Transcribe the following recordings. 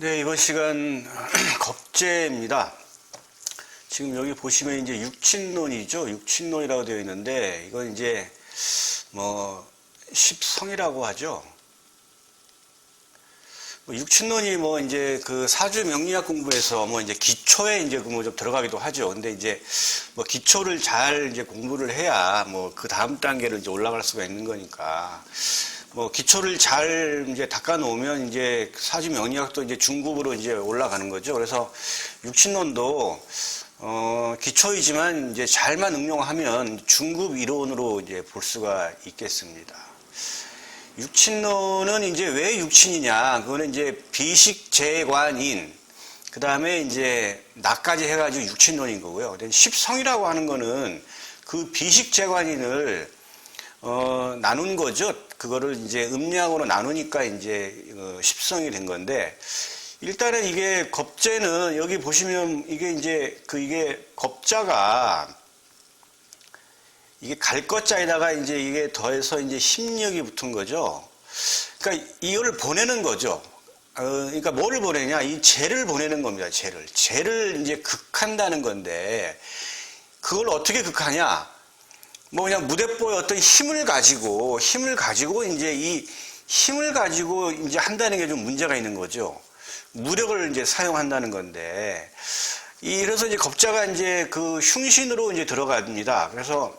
네, 이번 시간 겁재입니다. 지금 여기 보시면 이제 육친론이죠. 육친론이라고 되어 있는데, 이건 이제 십성이라고 하죠. 육친론이 이제 그 사주 명리학 공부에서 이제 기초에 이제 좀 들어가기도 하죠. 근데 이제 기초를 잘 이제 공부를 해야 그 다음 단계를 이제 올라갈 수가 있는 거니까. 기초를 잘 이제 닦아 놓으면 이제 사주 명리학도 이제 중급으로 이제 올라가는 거죠. 그래서 육친론도 기초이지만 이제 잘만 응용하면 중급 이론으로 이제 볼 수가 있겠습니다. 육친론은 이제 왜 육친이냐? 그거는 이제 비식재관인, 그 다음에 이제 나까지 해가지고 육친론인 거고요. 십성이라고 하는 거는 그 비식재관인을 나눈 거죠. 그거를 이제 음양으로 나누니까 이제 십성이 된 건데, 일단은 이게 겁재는 여기 보시면 이게 이제 이게 겁자가 이게 갈 것자에다가 이제 이게 더해서 이제 힘력이 붙은 거죠. 그러니까 이걸 보내는 거죠. 그러니까 뭐를 보내냐? 이 재를 보내는 겁니다. 재를 이제 극한다는 건데, 그걸 어떻게 극하냐? 그냥 무대뽀의 어떤 힘을 가지고 이제 이 힘을 가지고 이제 한다는 게 좀 문제가 있는 거죠. 무력을 이제 사용한다는 건데, 그래서 이제 겁자가 이제 그 흉신으로 이제 들어갑니다. 그래서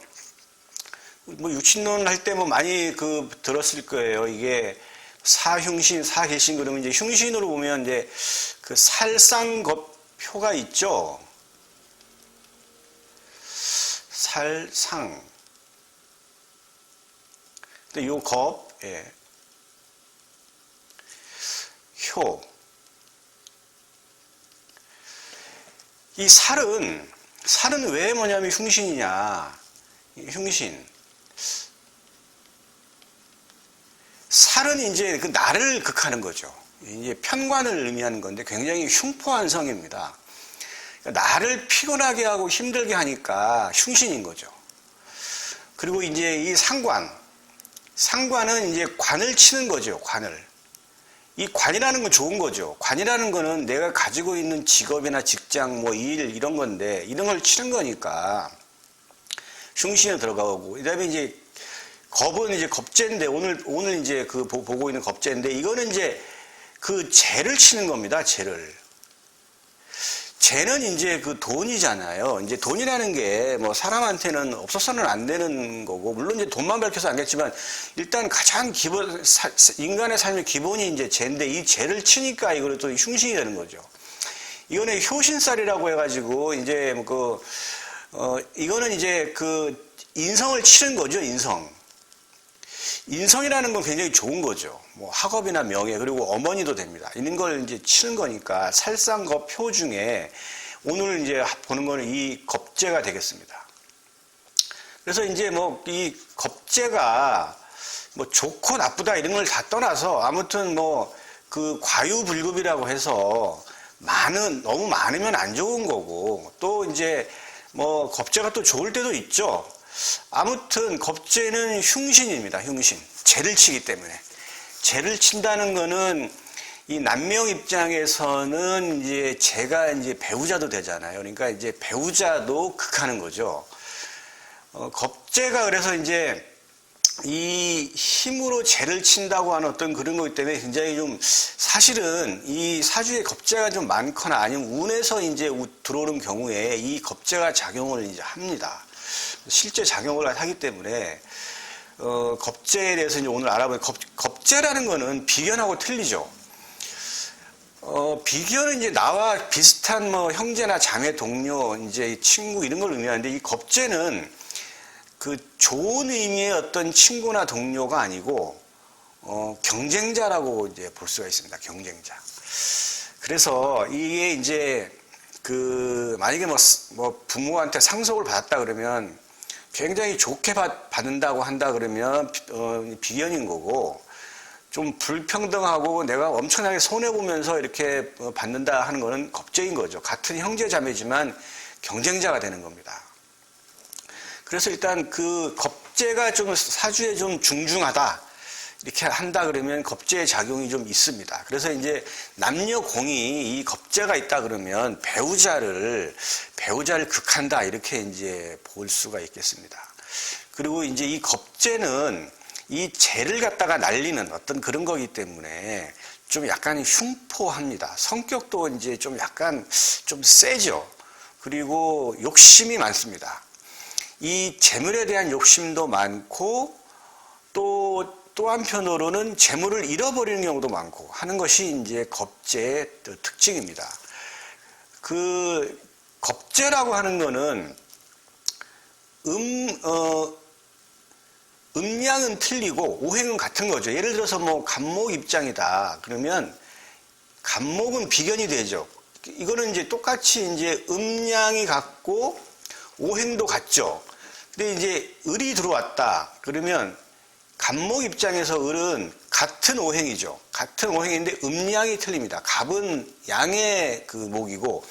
육친론 할 때 많이 들었을 거예요. 이게 사흉신, 사계신, 그러면 이제 흉신으로 보면 이제 그 살상겁표가 있죠. 살상. 근데 요 겁, 효. 이 살은 왜 뭐냐면 흉신이냐. 흉신. 살은 이제 그 나를 극하는 거죠. 이제 편관을 의미하는 건데 굉장히 흉포한 성입니다. 나를 피곤하게 하고 힘들게 하니까 흉신인 거죠. 그리고 이제 이 상관은 이제 관을 치는 거죠. 관을. 이 관이라는 건 좋은 거죠. 관이라는 거는 내가 가지고 있는 직업이나 직장, 일 이런 건데, 이런 걸 치는 거니까 흉신에 들어가고, 그다음에 이제 겁은 이제 겁재인데, 오늘 이제 보고 있는 겁재인데, 이거는 이제 재를 치는 겁니다. 재는 이제 돈이잖아요. 이제 돈이라는 게 사람한테는 없어서는 안 되는 거고, 물론 이제 돈만 밝혀서 안겠지만, 일단 가장 인간의 삶의 기본이 이제 재인데, 이 재를 치니까 이거를 또 흉신이 되는 거죠. 이거는 효신살이라고 해가지고, 이제 이거는 이제 인성을 치는 거죠, 인성이라는 건 굉장히 좋은 거죠. 학업이나 명예, 그리고 어머니도 됩니다. 이런 걸 이제 치는 거니까 살상겁 표 중에 오늘 이제 보는 거는 이 겁재가 되겠습니다. 그래서 이제 이 겁재가 좋고 나쁘다 이런 걸 다 떠나서 아무튼 과유불급이라고 해서 너무 많으면 안 좋은 거고, 또 이제 겁재가 또 좋을 때도 있죠. 아무튼 겁재는 흉신입니다. 흉신. 재를 치기 때문에. 재를 친다는 거는 이 남명 입장에서는 이제 재가 이제 배우자도 되잖아요. 그러니까 이제 배우자도 극하는 거죠. 겁재가 그래서 이제 이 힘으로 재를 친다고 하는 어떤 그런 거기 때문에 굉장히 좀 사실은 이 사주에 겁재가 좀 많거나 아니면 운에서 이제 들어오는 경우에 이 겁재가 작용을 이제 합니다. 실제 작용을 하기 때문에 겁재에 대해서 이제 오늘 알아보면 겁재라는 거는 비견하고 틀리죠. 비견은 이제 나와 비슷한 형제나 자매, 동료, 이제 친구 이런 걸 의미하는데, 이 겁재는 좋은 의미의 어떤 친구나 동료가 아니고 경쟁자라고 이제 볼 수가 있습니다. 경쟁자. 그래서 이게 이제 만약에 부모한테 상속을 받았다 그러면 굉장히 좋게 받는다고 한다 그러면 비견인 거고, 좀 불평등하고 내가 엄청나게 손해보면서 이렇게 받는다 하는 거는 겁재인 거죠. 같은 형제 자매지만 경쟁자가 되는 겁니다. 그래서 일단 겁재가 좀 사주에 좀 중중하다. 이렇게 한다 그러면 겁재의 작용이 좀 있습니다. 그래서 이제 남녀 공이 이 겁재가 있다 그러면 배우자를 극한다 이렇게 이제 볼 수가 있겠습니다. 그리고 이제 이 겁재는 이 재를 갖다가 날리는 어떤 그런 거기 때문에 좀 약간 흉포합니다. 성격도 이제 좀 약간 좀 세죠. 그리고 욕심이 많습니다. 이 재물에 대한 욕심도 많고 또 한편으로는 재물을 잃어버리는 경우도 많고 하는 것이 이제 겁재의 특징입니다. 그 겁재라고 하는 거는 음양은 틀리고 오행은 같은 거죠. 예를 들어서 뭐 간목 입장이다 그러면 간목은 비견이 되죠. 이거는 이제 똑같이 이제 음양이 같고 오행도 같죠. 근데 이제 을이 들어왔다 그러면 간목 입장에서 을은 같은 오행이죠. 같은 오행인데 음양이 틀립니다. 갑은 양의 그 목이고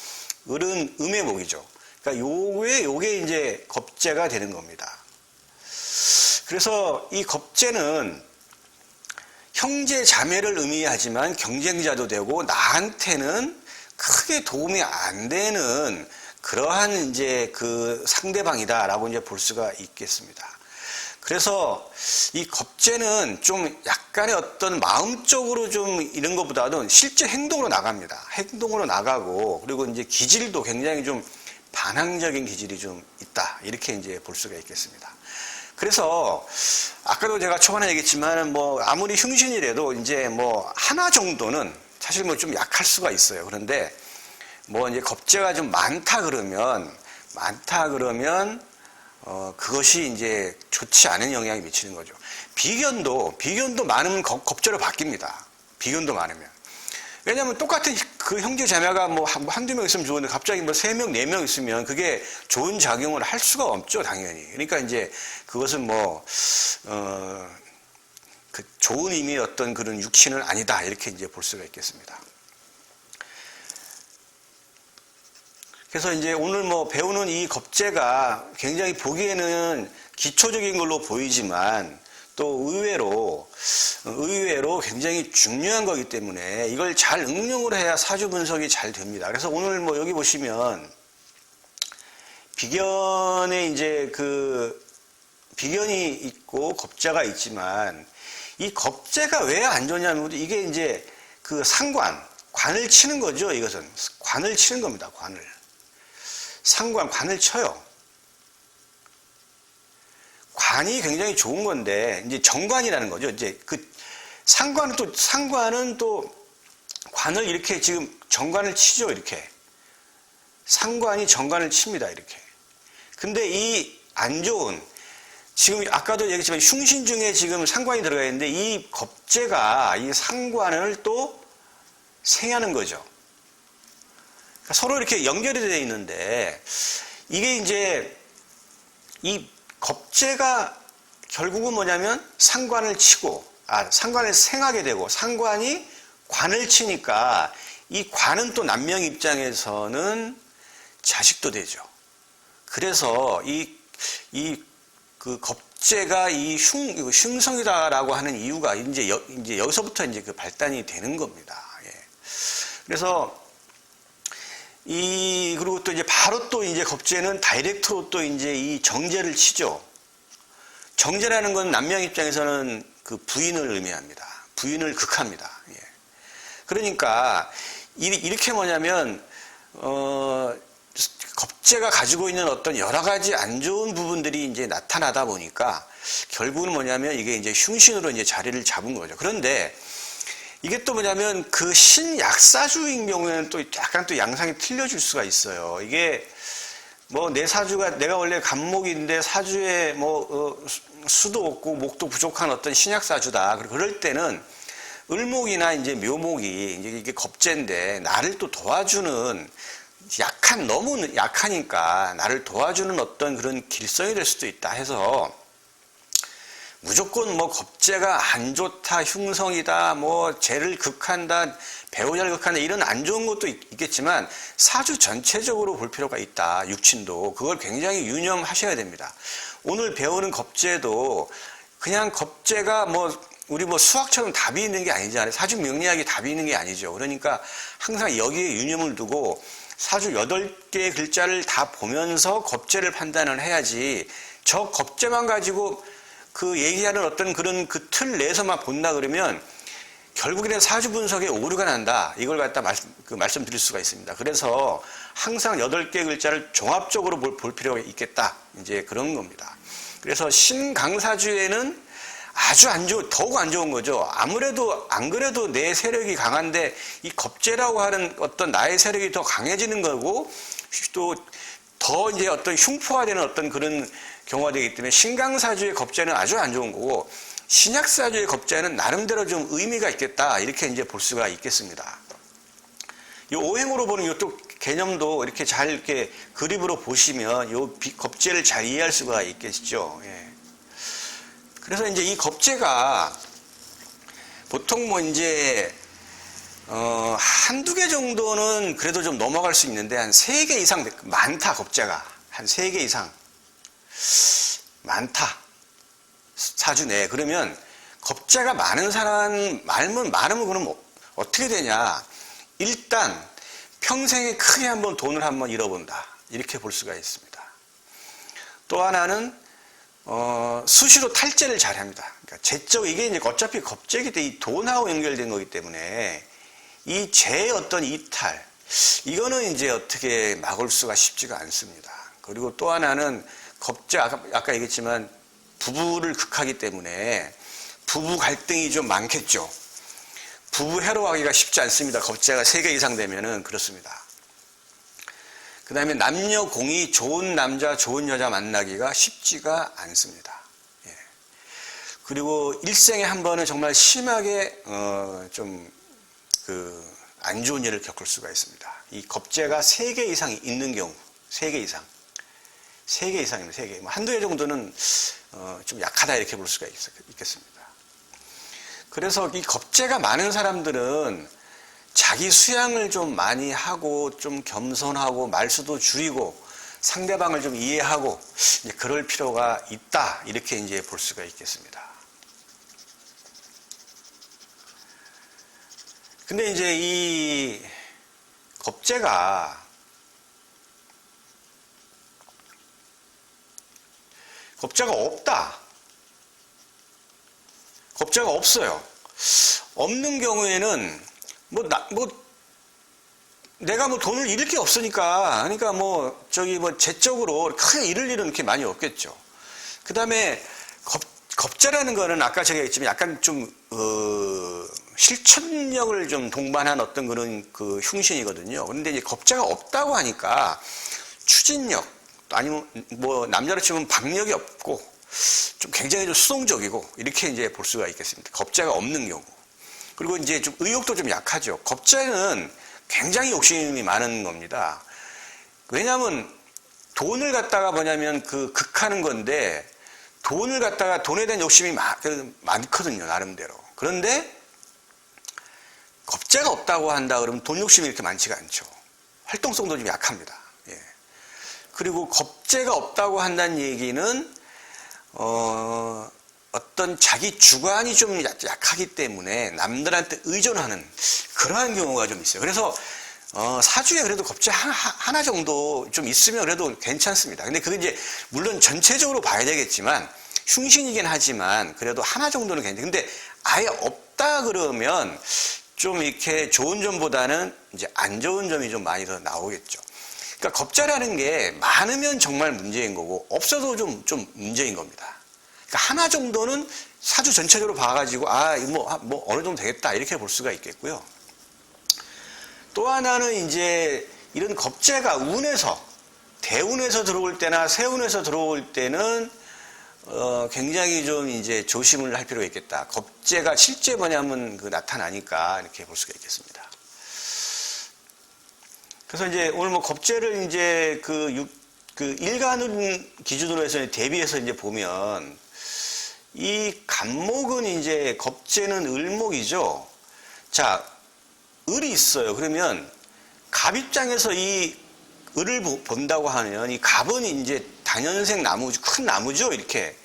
을은 음의 목이죠. 그러니까 요게 이제 겁재가 되는 겁니다. 그래서 이 겁재는 형제 자매를 의미하지만 경쟁자도 되고 나한테는 크게 도움이 안 되는 그러한 이제 그 상대방이다라고 이제 볼 수가 있겠습니다. 그래서 이 겁재는 좀 약간의 어떤 마음적으로 좀 이런 것보다는 실제 행동으로 나갑니다. 행동으로 나가고 그리고 이제 기질도 굉장히 좀 반항적인 기질이 좀 있다. 이렇게 이제 볼 수가 있겠습니다. 그래서 아까도 제가 초반에 얘기했지만 뭐 아무리 흉신이라도 이제 뭐 하나 정도는 사실 뭐 좀 약할 수가 있어요. 그런데 뭐 이제 겁재가 좀 많다 그러면 그것이 이제 좋지 않은 영향이 미치는 거죠. 비견도 많으면 겁재로 바뀝니다. 비견도 많으면. 왜냐하면 똑같은 그 형제 자매가 뭐 한두 명 있으면 좋은데 갑자기 뭐 3명, 4명 있으면 그게 좋은 작용을 할 수가 없죠, 당연히. 그러니까 이제 그것은 그 좋은 의미의 어떤 그런 육신은 아니다. 이렇게 이제 볼 수가 있겠습니다. 그래서 이제 오늘 뭐 배우는 이 겁재가 굉장히 보기에는 기초적인 걸로 보이지만 또 의외로 굉장히 중요한 거기 때문에 이걸 잘 응용을 해야 사주 분석이 잘 됩니다. 그래서 오늘 뭐 여기 보시면 비견에 이제 그 비견이 있고 겁재가 있지만 이 겁재가 왜 안 좋냐면 이게 이제 그 관을 치는 거죠. 이것은 관을 치는 겁니다. 관을 쳐요. 관이 굉장히 좋은 건데 이제 정관이라는 거죠. 이제 그 상관은 또 관을 이렇게 지금 정관을 치죠. 이렇게 상관이 정관을 칩니다. 이렇게. 근데 이 안 좋은 지금 아까도 얘기했지만 흉신 중에 지금 상관이 들어가 있는데 이 겁재가 이 상관을 또 생하는 거죠. 그러니까 서로 이렇게 연결이 되어 있는데 이게 이제 이 겁재가 결국은 뭐냐면 상관을 생하게 되고 상관이 관을 치니까 이 관은 또 남명 입장에서는 자식도 되죠. 그래서 그 겁재가 이 흉성이다라고 하는 이유가 이제 여기서부터 이제 그 발단이 되는 겁니다. 예. 그래서 그리고 또 이제 바로 또 이제 겁재는 다이렉트로 또 이제 이 정제를 치죠. 정제라는 건 남명 입장에서는 그 부인을 의미합니다. 부인을 극합니다. 예. 그러니까 이렇게 뭐냐면 겁재가 가지고 있는 어떤 여러 가지 안 좋은 부분들이 이제 나타나다 보니까 결국은 뭐냐면 이게 이제 흉신으로 이제 자리를 잡은 거죠. 그런데 이게 또 뭐냐면 그 신약사주인 경우에는 또 약간 또 양상이 틀려질 수가 있어요. 이게 뭐 내 사주가 내가 원래 간목인데 사주에 뭐 수도 없고 목도 부족한 어떤 신약사주다. 그럴 때는 을목이나 이제 묘목이 이제 이게 겁재인데 나를 또 도와주는 너무 약하니까 나를 도와주는 어떤 그런 길성이 될 수도 있다 해서 무조건 뭐 겁재가 안 좋다, 흉성이다, 뭐 재를 극한다, 배우자를 극한다 이런 안 좋은 것도 있겠지만 사주 전체적으로 볼 필요가 있다. 육친도 그걸 굉장히 유념하셔야 됩니다. 오늘 배우는 겁재도 그냥 겁재가 뭐 우리 뭐 수학처럼 답이 있는 게 아니잖아요. 사주 명리학이 답이 있는 게 아니죠. 그러니까 항상 여기에 유념을 두고 사주 8개의 글자를 다 보면서 겁재를 판단을 해야지, 저 겁재만 가지고 그 얘기하는 어떤 그런 그 틀 내에서만 본다 그러면 결국에는 사주 분석에 오류가 난다. 이걸 갖다 말씀드릴 수가 있습니다. 그래서 항상 8개 글자를 종합적으로 볼 필요가 있겠다. 이제 그런 겁니다. 그래서 신강사주에는 아주 더욱 안 좋은 거죠. 아무래도 안 그래도 내 세력이 강한데 이 겁재라고 하는 어떤 나의 세력이 더 강해지는 거고, 또 더 이제 어떤 흉포화되는 어떤 그런 경우가 되기 때문에 신강사주의 겁재는 아주 안 좋은 거고, 신약사주의 겁재는 나름대로 좀 의미가 있겠다. 이렇게 이제 볼 수가 있겠습니다. 이 오행으로 보는 이또 개념도 이렇게 잘 이렇게 그림으로 보시면 이 겁재를 잘 이해할 수가 있겠죠. 예. 그래서 이제 이 겁재가 보통 뭐 이제 한두 개 정도는 그래도 좀 넘어갈 수 있는데 한 3개 이상 많다. 겁재가 한 3개 이상 많다. 사주 내에. 그러면 겁재가 많은 사람 많으면 그럼 어떻게 되냐? 일단 평생에 크게 한번 돈을 한번 잃어본다. 이렇게 볼 수가 있습니다. 또 하나는 수시로 탈재를 잘 합니다. 그러니까 재적, 이게 이제 어차피 겁재기 때문에 이 돈하고 연결된 거기 때문에 이 재의 어떤 이탈, 이거는 이제 어떻게 막을 수가 쉽지가 않습니다. 그리고 또 하나는 겁재, 아까 얘기했지만 부부를 극하기 때문에 부부 갈등이 좀 많겠죠. 부부 해로하기가 쉽지 않습니다. 겁재가 3개 이상 되면은 그렇습니다. 그 다음에 남녀 공이 좋은 남자, 좋은 여자 만나기가 쉽지가 않습니다. 예. 그리고 일생에 한 번은 정말 심하게, 안 좋은 일을 겪을 수가 있습니다. 이 겁재가 3개 이상 있는 경우, 3개 이상. 3개 이상이면 3개. 뭐 한두 개 정도는, 좀 약하다 이렇게 볼 수가 있겠습니다. 그래서 이 겁재가 많은 사람들은 자기 수양을 좀 많이 하고 좀 겸손하고 말수도 줄이고 상대방을 좀 이해하고 이제 그럴 필요가 있다. 이렇게 이제 볼 수가 있겠습니다. 근데 이제 이 겁재가 없다. 겁재가 없어요. 없는 경우에는 내가 뭐 돈을 잃을 게 없으니까, 그러니까 재적으로 크게 잃을 일은 그렇게 많이 없겠죠. 그 다음에 겁재라는 거는 아까 제가 얘기했지만 약간 좀, 실천력을 좀 동반한 어떤 그런 그 흉신이거든요. 그런데 이제 겁재가 없다고 하니까 추진력, 아니면 뭐 남자로 치면 박력이 없고 좀 굉장히 좀 수동적이고 이렇게 이제 볼 수가 있겠습니다. 겁재가 없는 경우. 그리고 이제 좀 의욕도 좀 약하죠. 겁재는 굉장히 욕심이 많은 겁니다. 왜냐하면 돈을 갖다가 뭐냐면 극하는 건데 돈에 대한 욕심이 많거든요. 나름대로. 그런데 겁재가 없다고 한다 그러면 돈 욕심이 이렇게 많지가 않죠. 활동성도 좀 약합니다. 예. 그리고 겁재가 없다고 한다는 얘기는 어떤 자기 주관이 좀 약하기 때문에 남들한테 의존하는 그러한 경우가 좀 있어요. 그래서 사주에 그래도 겁재 하나 정도 좀 있으면 그래도 괜찮습니다. 근데 그게 이제 물론 전체적으로 봐야 되겠지만 흉신이긴 하지만 그래도 하나 정도는 괜찮아요. 근데 아예 없다 그러면 좀 이렇게 좋은 점보다는 이제 안 좋은 점이 좀 많이 더 나오겠죠. 그러니까 겁재라는 게 많으면 정말 문제인 거고 없어도 좀 문제인 겁니다. 그러니까 하나 정도는 사주 전체적으로 봐가지고 뭐 어느 정도 되겠다 이렇게 볼 수가 있겠고요. 또 하나는 이제 이런 겁재가 대운에서 들어올 때나 세운에서 들어올 때는 굉장히 좀 이제 조심을 할 필요가 있겠다. 겁재가 실제 뭐냐면 나타나니까 이렇게 볼 수가 있겠습니다. 그래서 이제 오늘 뭐 겁재를 이제 일간운 기준으로 해서 대비해서 이제 보면 이 간목은 이제 겁재는 을목이죠. 자, 을이 있어요. 그러면 갑 입장에서 이 을을 본다고 하면 이 갑은 이제 단연생 나무, 큰 나무죠. 이렇게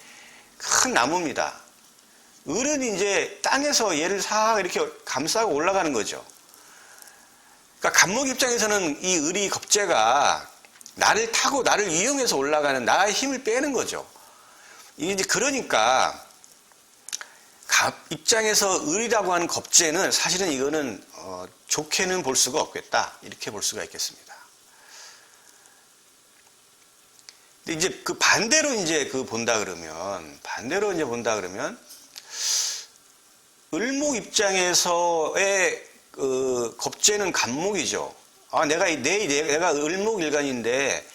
큰 나무입니다. 을은 이제 땅에서 얘를 싹 이렇게 감싸고 올라가는 거죠. 그러니까 갑목 입장에서는 이 을이 겁재가 나를 타고 나를 이용해서 올라가는 나의 힘을 빼는 거죠. 이제 그러니까 갑 입장에서 을이라고 하는 겁재는 사실은 이거는 좋게는 볼 수가 없겠다. 이렇게 볼 수가 있겠습니다. 근데 이제 그 반대로 이제 본다 그러면 을목 입장에서의 겁재는 갑목이죠. 아, 내가 을목일간인데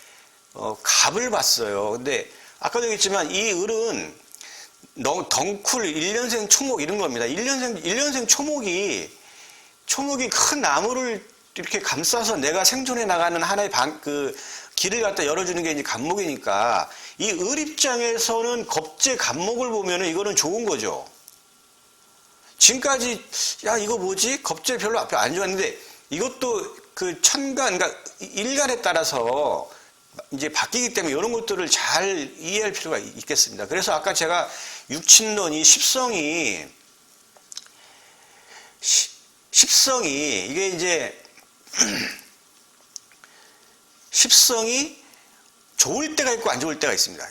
갑을 봤어요. 근데 아까도 얘기했지만 이 을은 덩쿨 1년생 초목 이런 겁니다. 1년생 초목이 큰 나무를 이렇게 감싸서 내가 생존해 나가는 하나의 길을 갖다 열어주는 게 이제 갑목이니까 이 을 입장에서는 겁재 갑목을 보면은 이거는 좋은 거죠. 지금까지 야 이거 뭐지? 겁재 별로 앞에 안 좋았는데 이것도 그 천간 그러니까 일간에 따라서 이제 바뀌기 때문에 이런 것들을 잘 이해할 필요가 있겠습니다. 그래서 아까 제가 육친론이 십성이 이게 이제 십성이 좋을 때가 있고 안 좋을 때가 있습니다.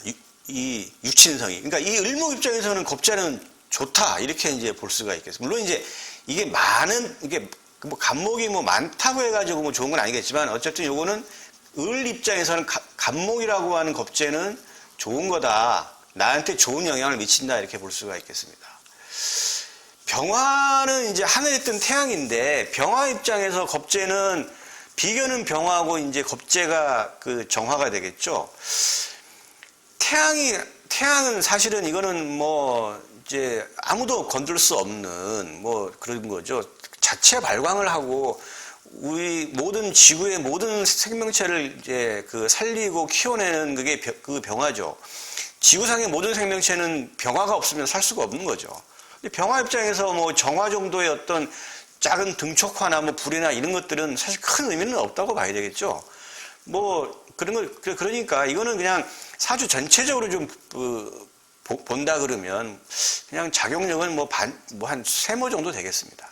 이 육친성이. 그러니까 이 을목 입장에서는 겁재는 좋다 이렇게 이제 볼 수가 있겠습니다. 물론 이제 이게 뭐 갑목이 뭐 많다고 해가지고 뭐 좋은 건 아니겠지만 어쨌든 요거는 을 입장에서는 갑목이라고 하는 겁재는 좋은 거다. 나한테 좋은 영향을 미친다 이렇게 볼 수가 있겠습니다. 병화는 이제 하늘에 뜬 태양인데 병화 입장에서 겁재는 비견은 병화고 이제 겁재가 그 정화가 되겠죠. 태양은 사실은 이거는 뭐 이제 아무도 건들 수 없는 뭐 그런 거죠. 자체 발광을 하고 우리 모든 지구의 모든 생명체를 이제 살리고 키워내는 그게 그 병화죠. 지구상의 모든 생명체는 병화가 없으면 살 수가 없는 거죠. 근데 병화 입장에서 뭐 정화 정도의 어떤 작은 등촉화나 뭐 불이나 이런 것들은 사실 큰 의미는 없다고 봐야 되겠죠. 뭐 그러니까 이거는 그냥 사주 전체적으로 좀 본다 그러면 그냥 작용력은 뭐 한 세모 정도 되겠습니다.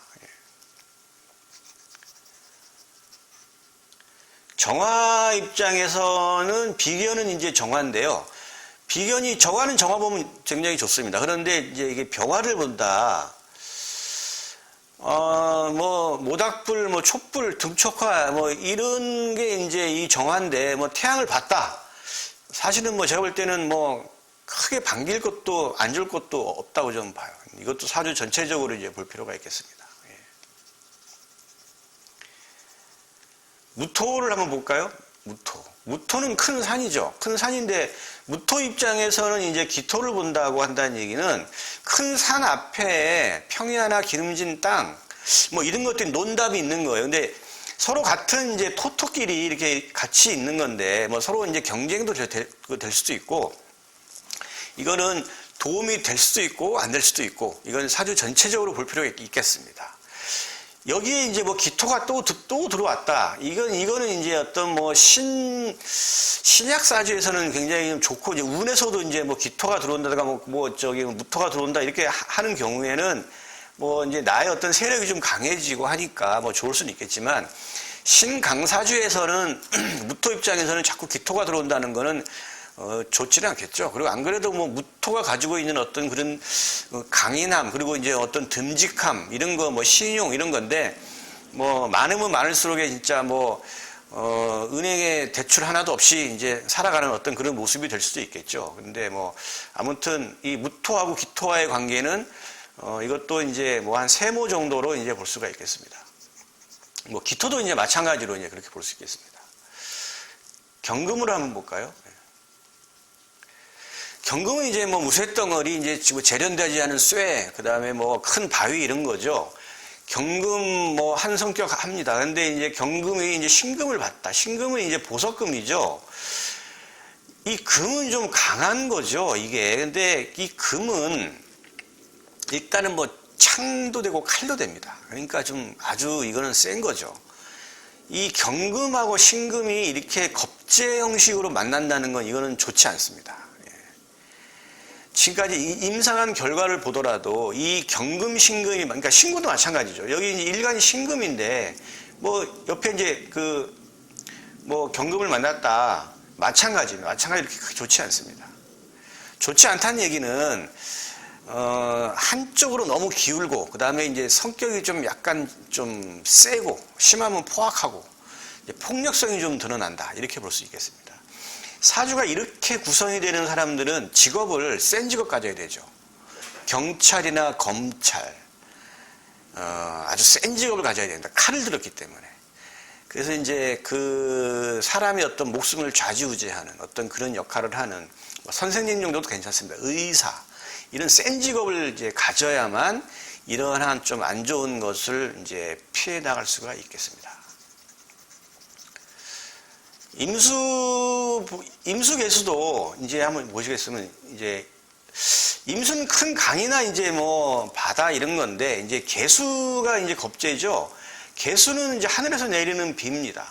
정화 입장에서는 비견은 이제 정화인데요. 비견이 정화는 정화 보면 굉장히 좋습니다. 그런데 이제 이게 병화를 본다. 뭐 모닥불, 뭐 촛불, 등촉화 뭐 이런 게 이제 이 정화인데 뭐 태양을 봤다. 사실은 뭐 제가 볼 때는 뭐 크게 반길 것도 안 줄 것도 없다고 좀 봐요. 이것도 사주 전체적으로 이제 볼 필요가 있겠습니다. 예. 무토를 한번 볼까요? 무토는 큰 산이죠. 큰 산인데 무토 입장에서는 이제 기토를 본다고 한다는 얘기는 큰 산 앞에 평야나 기름진 땅 뭐 이런 것들이 논답이 있는 거예요. 근데 서로 같은 이제 토토끼리 이렇게 같이 있는 건데 뭐 서로 이제 경쟁도 될 수도 있고 이거는 도움이 될 수도 있고 안 될 수도 있고 이건 사주 전체적으로 볼 필요가 있겠습니다. 여기에 이제 뭐 기토가 또 들어왔다. 이거는 이제 어떤 뭐 신약 사주에서는 굉장히 좀 좋고 이제 운에서도 이제 뭐 기토가 들어온다든가 무토가 들어온다 이렇게 하는 경우에는 뭐 이제 나의 어떤 세력이 좀 강해지고 하니까 뭐 좋을 수는 있겠지만 신강사주에서는 무토 입장에서는 자꾸 기토가 들어온다는 거는 좋지는 않겠죠. 그리고 안 그래도 뭐 무토가 가지고 있는 어떤 그런 강인함 그리고 이제 어떤 듬직함 이런 거 뭐 신용 이런 건데 뭐 많으면 많을수록 진짜 뭐 은행에 대출 하나도 없이 이제 살아가는 어떤 그런 모습이 될 수도 있겠죠. 근데 뭐 아무튼 이 무토하고 기토와의 관계는 이것도 이제 뭐 한 세모 정도로 이제 볼 수가 있겠습니다. 뭐 기토도 이제 마찬가지로 이제 그렇게 볼 수 있겠습니다. 경금으로 한번 볼까요? 경금은 이제 뭐 무쇠덩어리, 이제 재련되지 않은 쇠, 그 다음에 뭐 큰 바위 이런 거죠. 경금 뭐 한 성격 합니다. 근데 이제 경금이 이제 신금을 봤다. 신금은 이제 보석금이죠. 이 금은 좀 강한 거죠, 이게. 근데 이 금은 일단은 뭐 창도 되고 칼도 됩니다. 그러니까 좀 아주 이거는 센 거죠. 이 경금하고 신금이 이렇게 겁재 형식으로 만난다는 건 이거는 좋지 않습니다. 지금까지 임상한 결과를 보더라도 이 경금 신금이, 그러니까 신금도 마찬가지죠. 여기 이제 일간이 신금인데 뭐 옆에 이제 뭐 경금을 만났다, 마찬가지입니다. 마찬가지로 그렇게 좋지 않습니다. 좋지 않다는 얘기는 한쪽으로 너무 기울고, 그 다음에 이제 성격이 좀 약간 좀 세고, 심하면 포악하고, 이제 폭력성이 좀 드러난다, 이렇게 볼 수 있겠습니다. 사주가 이렇게 구성이 되는 사람들은 직업을 센 직업 가져야 되죠. 경찰이나 검찰, 아주 센 직업을 가져야 된다. 칼을 들었기 때문에. 그래서 이제 그 사람의 어떤 목숨을 좌지우지하는 어떤 그런 역할을 하는, 뭐 선생님 정도도 괜찮습니다. 의사, 이런 센 직업을 이제 가져야만 이러한 좀 안 좋은 것을 이제 피해 나갈 수가 있겠습니다. 임수개수도 이제 한번 보시겠으면, 이제 임수는 큰 강이나 이제 뭐 바다 이런 건데, 이제 개수가 이제 겁재죠. 개수는 이제 하늘에서 내리는 비입니다.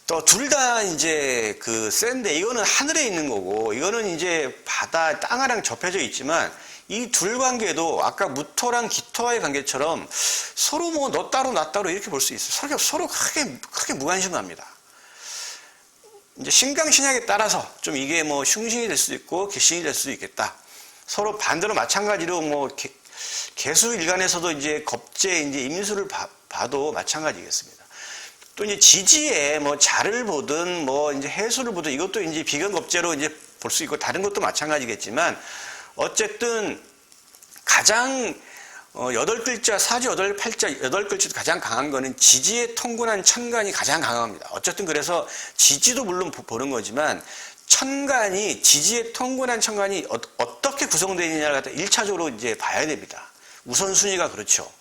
또 둘 다 이제 센데, 이거는 하늘에 있는 거고, 이거는 이제 바다, 땅이랑 접해져 있지만, 이 둘 관계도 아까 무토랑 기토와의 관계처럼 서로 뭐 너 따로 나 따로 이렇게 볼 수 있어요. 서로 크게 무관심합니다. 이제 신강신약에 따라서 좀 이게 뭐 흉신이 될 수도 있고 기신이 될 수도 있겠다. 서로 반대로 마찬가지로 뭐 개수 일간에서도 이제 겁재 이제 임수를 봐도 마찬가지겠습니다. 또 이제 지지에 뭐 자를 보든 뭐 이제 해수를 보든 이것도 이제 비견겁재로 이제 볼 수 있고, 다른 것도 마찬가지겠지만, 어쨌든 가장 8글자, 사주 8팔자 8글자도 가장 강한 거는 지지에 통근한 천간이 가장 강합니다. 어쨌든 그래서 지지도 물론 보는 거지만, 천간이, 지지에 통근한 천간이 어떻게 구성되어 있느냐를 갖다 1차적으로 이제 봐야 됩니다. 우선순위가 그렇죠.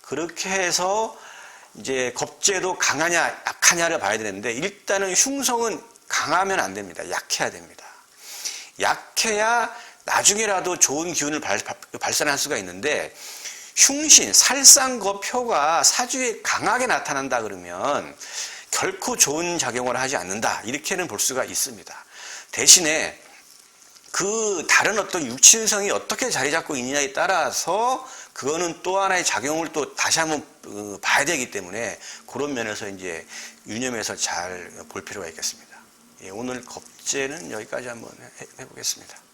그렇게 해서 이제 겁재도 강하냐 약하냐를 봐야 되는데, 일단은 흉성은 강하면 안 됩니다. 약해야 됩니다. 약해야 나중에라도 좋은 기운을 발산할 수가 있는데, 흉신, 살상거표가 사주에 강하게 나타난다 그러면 결코 좋은 작용을 하지 않는다, 이렇게는 볼 수가 있습니다. 대신에 그 다른 어떤 육친성이 어떻게 자리 잡고 있느냐에 따라서 그거는 또 하나의 작용을 또 다시 한번 봐야 되기 때문에, 그런 면에서 이제 유념해서 잘 볼 필요가 있겠습니다. 예, 오늘 겁재는 여기까지 한번 해보겠습니다.